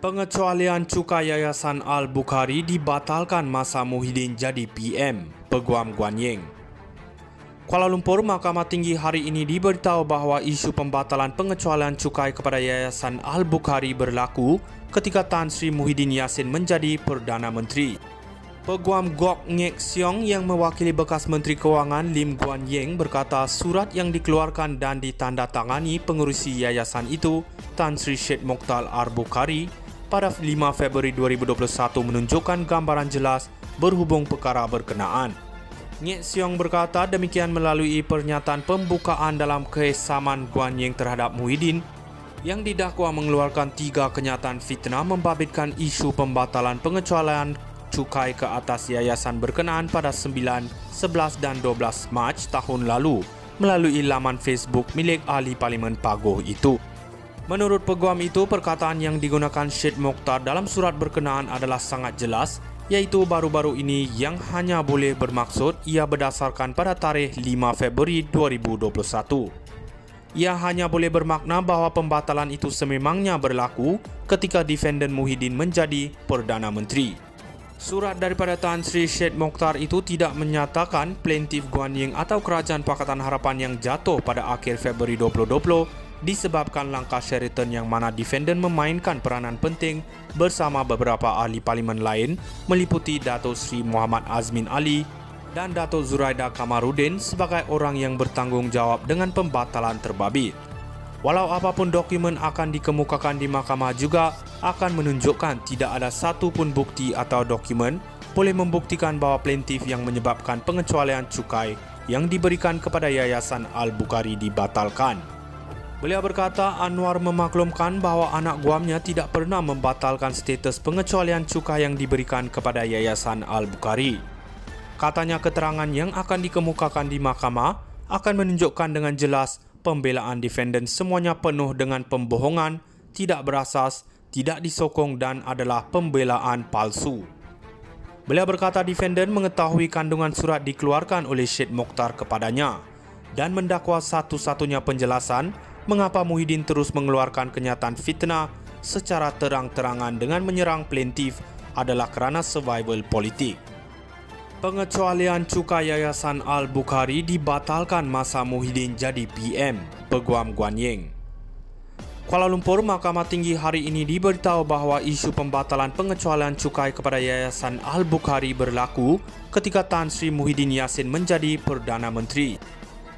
Pengecualian cukai Yayasan Al-Bukhari dibatalkan masa Muhyiddin jadi PM, Peguam Guan Ying. Kuala Lumpur, Mahkamah Tinggi hari ini diberitahu bahawa isu pembatalan pengecualian cukai kepada Yayasan Al-Bukhari berlaku ketika Tan Sri Muhyiddin Yassin menjadi Perdana Menteri. Peguam Gok Ngek Siong yang mewakili bekas Menteri Kewangan Lim Guan Ying berkata surat yang dikeluarkan dan ditandatangani pengerusi yayasan itu, Tan Sri Syed Mokhtar Al-Bukhari, pada 5 Februari 2021 menunjukkan gambaran jelas berhubung perkara berkenaan. Ngek Siong berkata demikian melalui pernyataan pembukaan dalam kesamaan Guan Ying terhadap Muhyiddin yang didakwa mengeluarkan 3 kenyataan fitnah membabitkan isu pembatalan pengecualian cukai ke atas yayasan berkenaan pada 9, 11 dan 12 Mac tahun lalu melalui laman Facebook milik Ahli Parlimen Pagoh itu. Menurut peguam itu, perkataan yang digunakan Syed Mokhtar dalam surat berkenaan adalah sangat jelas, iaitu baru-baru ini yang hanya boleh bermaksud ia berdasarkan pada tarikh 5 Februari 2021. Ia hanya boleh bermakna bahawa pembatalan itu sememangnya berlaku ketika defendant Muhyiddin menjadi Perdana Menteri. Surat daripada Tan Sri Syed Mokhtar itu tidak menyatakan plaintiff Guan Ying atau Kerajaan Pakatan Harapan yang jatuh pada akhir Februari 2020 disebabkan langkah Sheraton yang mana defendant memainkan peranan penting bersama beberapa ahli parlimen lain meliputi Datuk Seri Muhammad Azmin Ali dan Datuk Zuraida Kamarudin sebagai orang yang bertanggungjawab dengan pembatalan terbabit. Walau apapun dokumen akan dikemukakan di mahkamah juga akan menunjukkan tidak ada satu pun bukti atau dokumen boleh membuktikan bahawa plaintiff yang menyebabkan pengecualian cukai yang diberikan kepada Yayasan Al-Bukhari dibatalkan. Beliau berkata Anwar memaklumkan bahawa anak guamnya tidak pernah membatalkan status pengecualian cukai yang diberikan kepada Yayasan Al-Bukhari. Katanya keterangan yang akan dikemukakan di mahkamah akan menunjukkan dengan jelas pembelaan defendant semuanya penuh dengan pembohongan, tidak berasas, tidak disokong dan adalah pembelaan palsu. Beliau berkata defendant mengetahui kandungan surat dikeluarkan oleh Syed Mokhtar kepadanya dan mendakwa satu-satunya penjelasan mengapa Muhyiddin terus mengeluarkan kenyataan fitnah secara terang-terangan dengan menyerang plaintiff adalah kerana survival politik. Pengecualian cukai Yayasan Al-Bukhari dibatalkan masa Muhyiddin jadi PM, Peguam Guan Ying. Kuala Lumpur, Mahkamah Tinggi hari ini diberitahu bahawa isu pembatalan pengecualian cukai kepada Yayasan Al-Bukhari berlaku ketika Tan Sri Muhyiddin Yassin menjadi Perdana Menteri.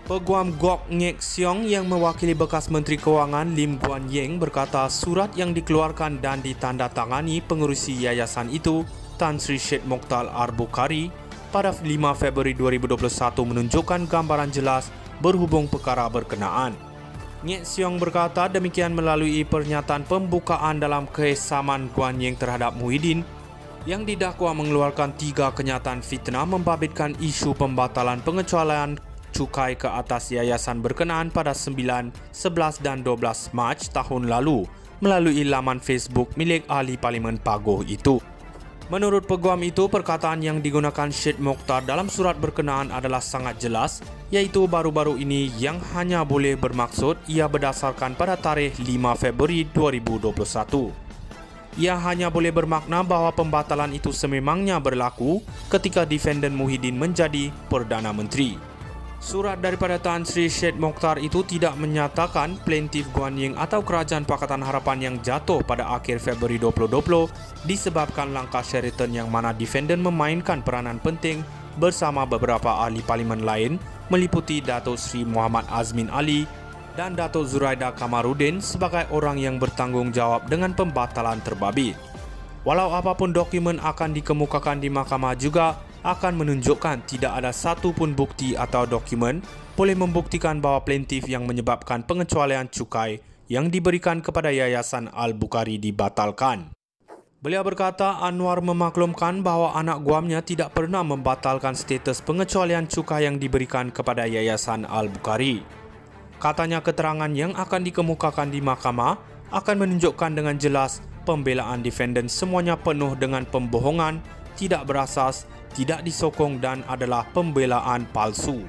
Peguam Gok Ngek Siong yang mewakili bekas Menteri Kewangan Lim Guan Ying berkata surat yang dikeluarkan dan ditandatangani pengerusi yayasan itu, Tan Sri Syed Mokhtar Al-Bukhari, pada 5 Februari 2021 menunjukkan gambaran jelas berhubung perkara berkenaan. Ngek Siong berkata demikian melalui pernyataan pembukaan dalam kesamaan Guan Ying terhadap Muhyiddin yang didakwa mengeluarkan 3 kenyataan fitnah membabitkan isu pembatalan pengecualian cukai ke atas yayasan berkenaan pada 9, 11 dan 12 Mac tahun lalu melalui laman Facebook milik Ahli Parlimen Pagoh itu. Menurut peguam itu, perkataan yang digunakan Syed Mokhtar dalam surat berkenaan adalah sangat jelas, iaitu baru-baru ini yang hanya boleh bermaksud ia berdasarkan pada tarikh 5 Februari 2021. Ia hanya boleh bermakna bahawa pembatalan itu sememangnya berlaku ketika defendant Muhyiddin menjadi Perdana Menteri. Surat daripada Tan Sri Syed Mokhtar itu tidak menyatakan plaintiff Guan Ying atau Kerajaan Pakatan Harapan yang jatuh pada akhir Februari 2020 disebabkan langkah Sheraton yang mana defendant memainkan peranan penting bersama beberapa ahli parlimen lain meliputi Datuk Seri Muhammad Azmin Ali dan Datuk Zuraida Kamarudin sebagai orang yang bertanggungjawab dengan pembatalan terbabit. Walau apapun dokumen akan dikemukakan di mahkamah juga akan menunjukkan tidak ada satu pun bukti atau dokumen boleh membuktikan bahawa plaintiff yang menyebabkan pengecualian cukai yang diberikan kepada Yayasan Al-Bukhari dibatalkan. Beliau berkata Anwar memaklumkan bahawa anak guamnya tidak pernah membatalkan status pengecualian cukai yang diberikan kepada Yayasan Al-Bukhari. Katanya keterangan yang akan dikemukakan di mahkamah akan menunjukkan dengan jelas pembelaan defendant semuanya penuh dengan pembohongan, tidak berasas, tidak disokong dan adalah pembelaan palsu.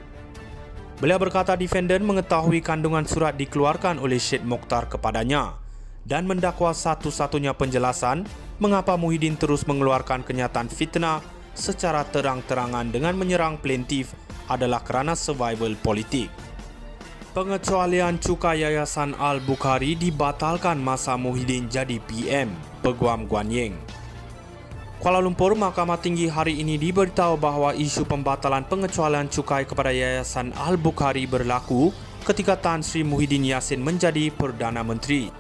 Beliau berkata defendant mengetahui kandungan surat dikeluarkan oleh Syed Mokhtar kepadanya dan mendakwa satu-satunya penjelasan mengapa Muhyiddin terus mengeluarkan kenyataan fitnah secara terang-terangan dengan menyerang plaintiff adalah kerana survival politik. Pengecualian cukai Yayasan Al-Bukhari dibatalkan masa Muhyiddin jadi PM, Peguam Guan Ying. Kuala Lumpur, Mahkamah Tinggi hari ini diberitahu bahawa isu pembatalan pengecualian cukai kepada Yayasan Al-Bukhari berlaku ketika Tan Sri Muhyiddin Yassin menjadi Perdana Menteri.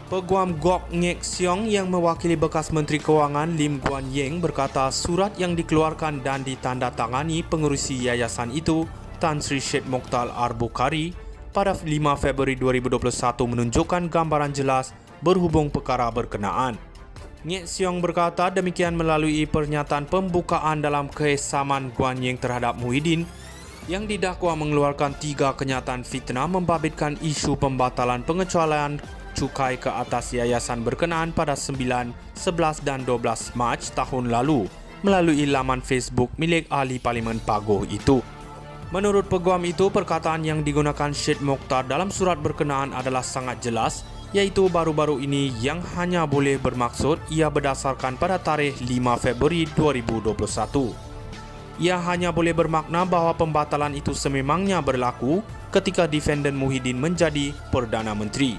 Peguam Gok Ngek Siong yang mewakili bekas Menteri Kewangan Lim Guan Ying berkata surat yang dikeluarkan dan ditandatangani pengerusi yayasan itu, Tan Sri Syed Mokhtar Al-Bukhari, pada 5 Februari 2021 menunjukkan gambaran jelas berhubung perkara berkenaan. Ngek Siong berkata demikian melalui pernyataan pembukaan dalam kesamaan Guan Ying terhadap Muhyiddin yang didakwa mengeluarkan 3 kenyataan fitnah membabitkan isu pembatalan pengecualian cukai ke atas yayasan berkenaan pada 9, 11 dan 12 Mac tahun lalu melalui laman Facebook milik Ahli Parlimen Pagoh itu. Menurut peguam itu, perkataan yang digunakan Syed Mokhtar dalam surat berkenaan adalah sangat jelas, iaitu baru-baru ini yang hanya boleh bermaksud ia berdasarkan pada tarikh 5 Februari 2021. Ia hanya boleh bermakna bahawa pembatalan itu sememangnya berlaku ketika defendant Muhyiddin menjadi Perdana Menteri.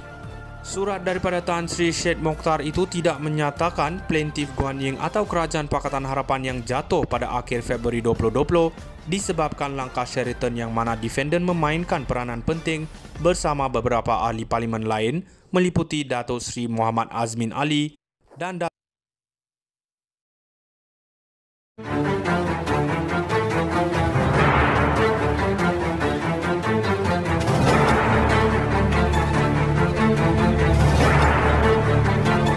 Surat daripada Tan Sri Syed Mokhtar itu tidak menyatakan plaintiff Guan Ying atau Kerajaan Pakatan Harapan yang jatuh pada akhir Februari 2020 disebabkan langkah Sheraton yang mana defendant memainkan peranan penting bersama beberapa ahli parlimen lain meliputi Datuk Seri Muhammad Azmin Ali dan